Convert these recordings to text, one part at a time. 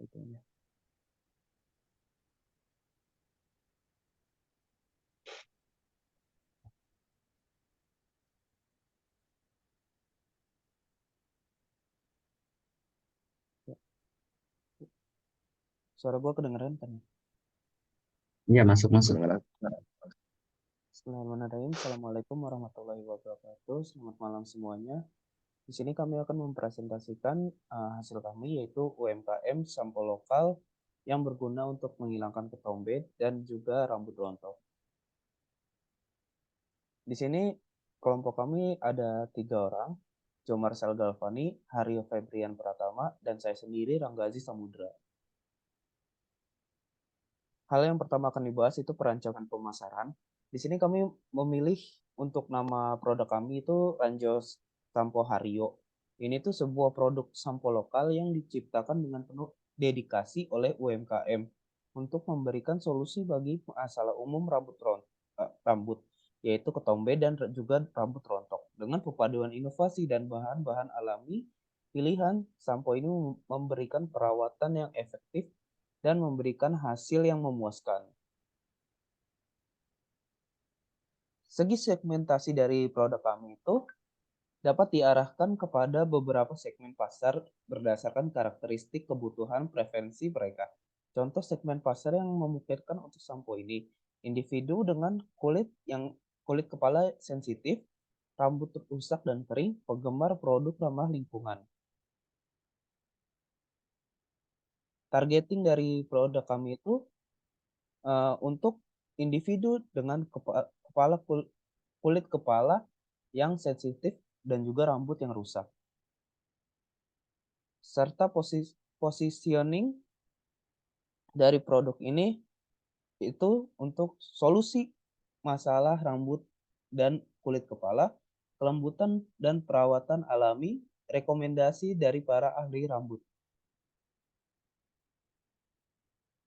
itunya. Suara gua kedengeran kan? Iya, masuk. Bismillahirrahmanirrahim. Assalamualaikum warahmatullahi wabarakatuh. Selamat malam semuanya. Di sini kami akan mempresentasikan hasil kami, yaitu UMKM sampo lokal yang berguna untuk menghilangkan ketombe dan juga rambut rontok. Di sini kelompok kami ada 3 orang, Jo Marcel Galvani, Haryo Febrian Pratama, dan saya sendiri Rangga Aziz Samudra. Hal yang pertama akan dibahas itu perancangan pemasaran. Di sini kami memilih untuk nama produk kami itu Ranjo Sampo Haryo. Ini tuh sebuah produk sampo lokal yang diciptakan dengan penuh dedikasi oleh UMKM untuk memberikan solusi bagi masalah umum rambut, yaitu ketombe dan juga rambut rontok. Dengan perpaduan inovasi dan bahan-bahan alami, pilihan sampo ini memberikan perawatan yang efektif dan memberikan hasil yang memuaskan. Segi segmentasi dari produk kami itu dapat diarahkan kepada beberapa segmen pasar berdasarkan karakteristik kebutuhan preferensi mereka. Contoh segmen pasar yang memungkinkan untuk sampo ini, individu dengan kulit kepala sensitif, rambut rusak dan kering, penggemar produk ramah lingkungan. Targeting dari produk kami itu untuk individu dengan kulit kepala yang sensitif dan juga rambut yang rusak. Serta positioning dari produk ini itu untuk solusi masalah rambut dan kulit kepala, kelembutan dan perawatan alami, rekomendasi dari para ahli rambut.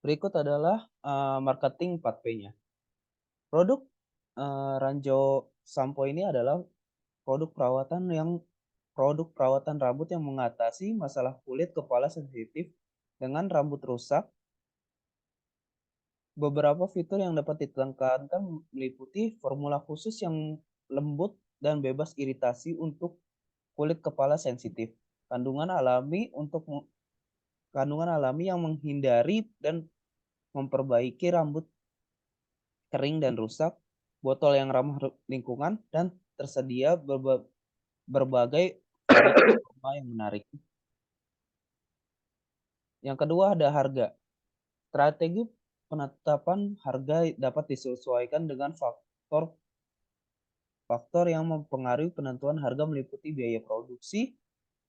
Berikut adalah marketing 4P-nya. Produk Ranjo Sampo ini adalah produk perawatan rambut yang mengatasi masalah kulit kepala sensitif dengan rambut rusak. Beberapa fitur yang dapat ditekankan meliputi formula khusus yang lembut dan bebas iritasi untuk kulit kepala sensitif. Kandungan alami yang menghindari dan memperbaiki rambut kering dan rusak, botol yang ramah lingkungan, dan tersedia berbagai variasi aroma yang menarik. Yang kedua ada harga. Strategi penetapan harga dapat disesuaikan dengan faktor yang mempengaruhi penentuan harga meliputi biaya produksi,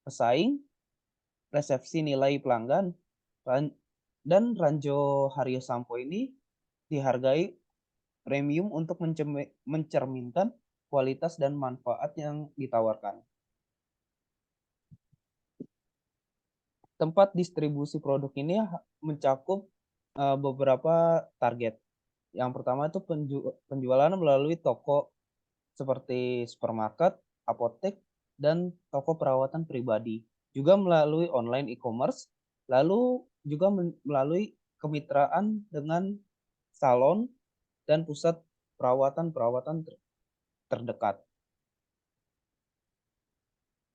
pesaing, resepsi nilai pelanggan, dan Ranjo Haryo Sampo ini dihargai premium untuk mencerminkan kualitas dan manfaat yang ditawarkan. Tempat distribusi produk ini mencakup beberapa target. Yang pertama itu penjualan melalui toko seperti supermarket, apotek, dan toko perawatan pribadi. Juga melalui online e-commerce, lalu juga melalui kemitraan dengan salon dan pusat perawatan terdekat.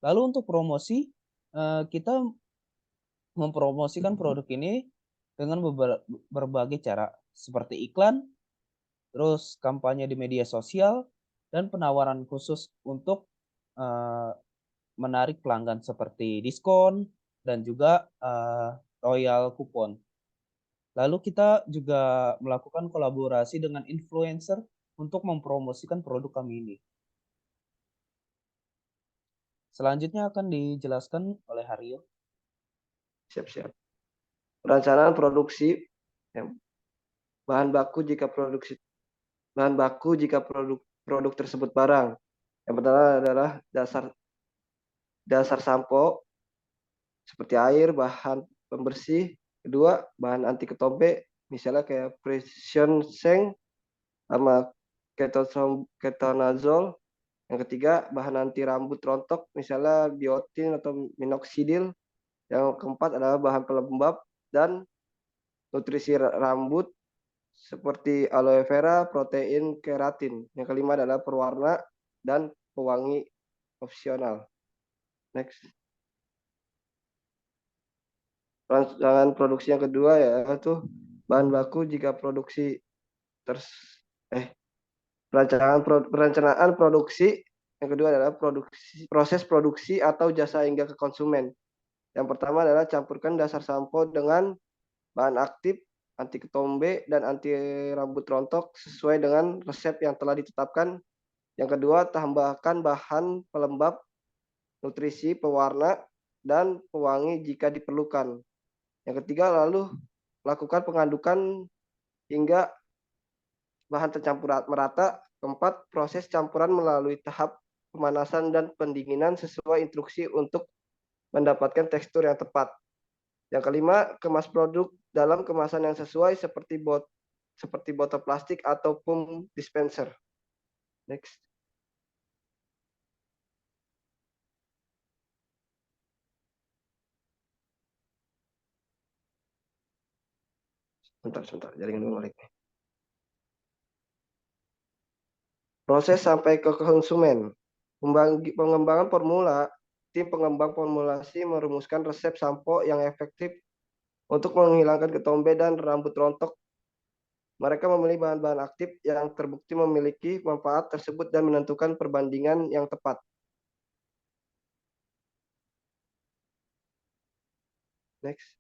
Lalu untuk promosi, kita mempromosikan produk ini dengan berbagai cara, seperti iklan, terus kampanye di media sosial, dan penawaran khusus untuk menarik pelanggan seperti diskon dan juga royal kupon. Lalu kita juga melakukan kolaborasi dengan influencer untuk mempromosikan produk kami ini. Selanjutnya akan dijelaskan oleh Haryo. Siap-siap. Perencanaan produksi bahan baku jika produk tersebut barang. Yang pertama adalah dasar sampo seperti air, bahan pembersih. Kedua, bahan anti ketombe, misalnya kayak Precision Seng sama ketonazol. Yang ketiga, bahan anti rambut rontok, misalnya biotin atau minoxidil. Yang keempat adalah bahan pelembab, dan nutrisi rambut seperti aloe vera, protein, keratin. Yang kelima adalah pewarna dan pewangi opsional. Next. Rancangan produksi yang kedua yaitu bahan baku jika produksi perencanaan produksi yang kedua adalah proses produksi atau jasa hingga ke konsumen. Yang pertama adalah campurkan dasar sampo dengan bahan aktif, anti ketombe, dan anti rambut rontok sesuai dengan resep yang telah ditetapkan. Yang kedua, tambahkan bahan pelembab, nutrisi, pewarna, dan pewangi jika diperlukan. Yang ketiga, lalu lakukan pengadukan hingga bahan tercampur merata. Keempat, proses campuran melalui tahap pemanasan dan pendinginan sesuai instruksi untuk mendapatkan tekstur yang tepat. Yang kelima, kemas produk dalam kemasan yang sesuai seperti botol plastik atau pump dispenser. Next. Sebentar, jaringan dulu balik. Proses sampai ke konsumen. Pengembangan formula, tim pengembang formulasi merumuskan resep sampo yang efektif untuk menghilangkan ketombe dan rambut rontok. Mereka memilih bahan-bahan aktif yang terbukti memiliki manfaat tersebut dan menentukan perbandingan yang tepat. Next.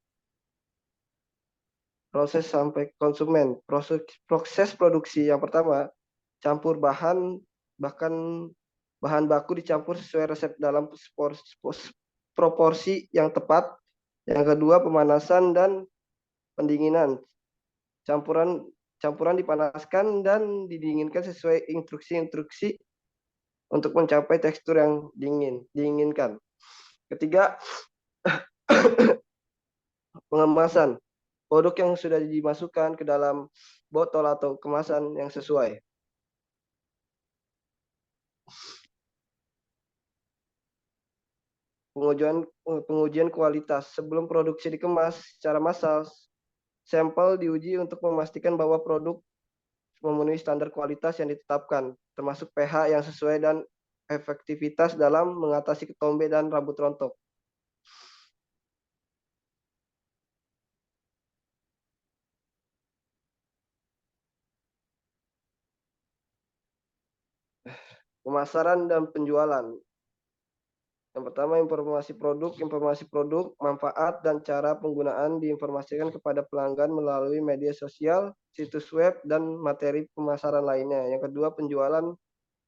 Proses sampai konsumen. Proses produksi yang pertama, campur bahan baku dicampur sesuai resep dalam proporsi yang tepat. Yang kedua, pemanasan dan pendinginan. Campuran dipanaskan dan didinginkan sesuai instruksi-instruksi untuk mencapai tekstur yang diinginkan. Ketiga, pengemasan. Produk yang sudah dimasukkan ke dalam botol atau kemasan yang sesuai. Pengujian kualitas. Sebelum produksi dikemas secara massal, sampel diuji untuk memastikan bahwa produk memenuhi standar kualitas yang ditetapkan, termasuk pH yang sesuai dan efektivitas dalam mengatasi ketombe dan rambut rontok. Pemasaran dan penjualan. Yang pertama, informasi produk, manfaat, dan cara penggunaan diinformasikan kepada pelanggan melalui media sosial, situs web, dan materi pemasaran lainnya. Yang kedua, penjualan.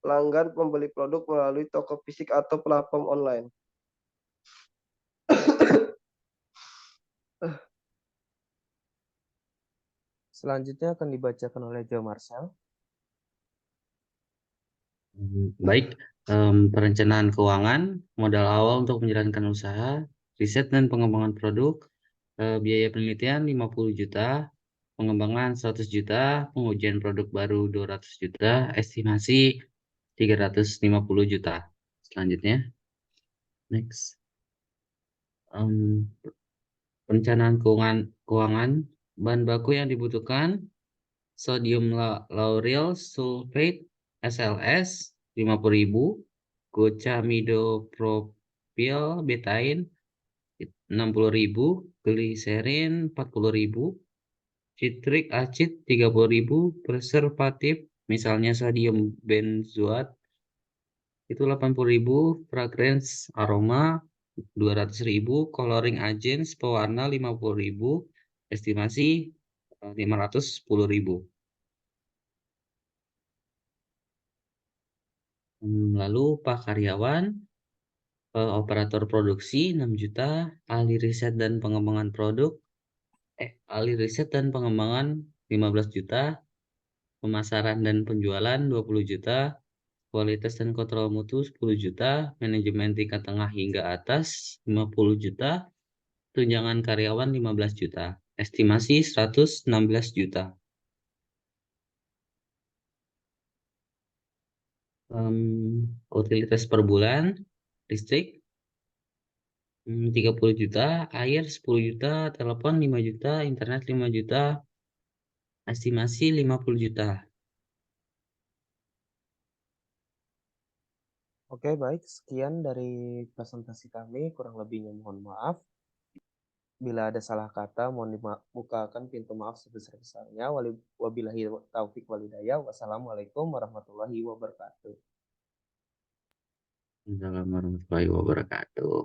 Pelanggan pembeli produk melalui toko fisik atau platform online. Selanjutnya akan dibacakan oleh Joe Marcel. Baik, perencanaan keuangan, modal awal untuk menjalankan usaha, riset dan pengembangan produk, biaya penelitian 50 juta, pengembangan 100 juta, pengujian produk baru 200 juta, estimasi 350 juta. Selanjutnya, next. Perencanaan keuangan, bahan baku yang dibutuhkan, sodium lauryl sulfate SLS 50.000, gocamidopropyl betain 60.000, gliserin 40.000, citric acid 30.000, preservatif misalnya sodium benzoat itu 80.000, fragrance aroma 200.000, coloring agents pewarna 50.000, estimasi 510.000. Lalu Pak karyawan, operator produksi 6 juta, ahli riset dan pengembangan ahli riset dan pengembangan 15 juta, pemasaran dan penjualan 20 juta, kualitas dan kontrol mutu 10 juta, manajemen tingkat tengah hingga atas 50 juta, tunjangan karyawan 15 juta, estimasi 116 juta. Utilitas per bulan, listrik 30 juta, air 10 juta, telepon 5 juta, internet 5 juta, estimasi 50 juta. Oke, baik. Sekian dari presentasi kami. Kurang lebihnya mohon maaf. Bila ada salah kata, mohon dibukakan pintu maaf sebesar-besarnya. Wabillahi taufik walhidayah. Wassalamualaikum warahmatullahi wabarakatuh. Assalamualaikum warahmatullahi wabarakatuh.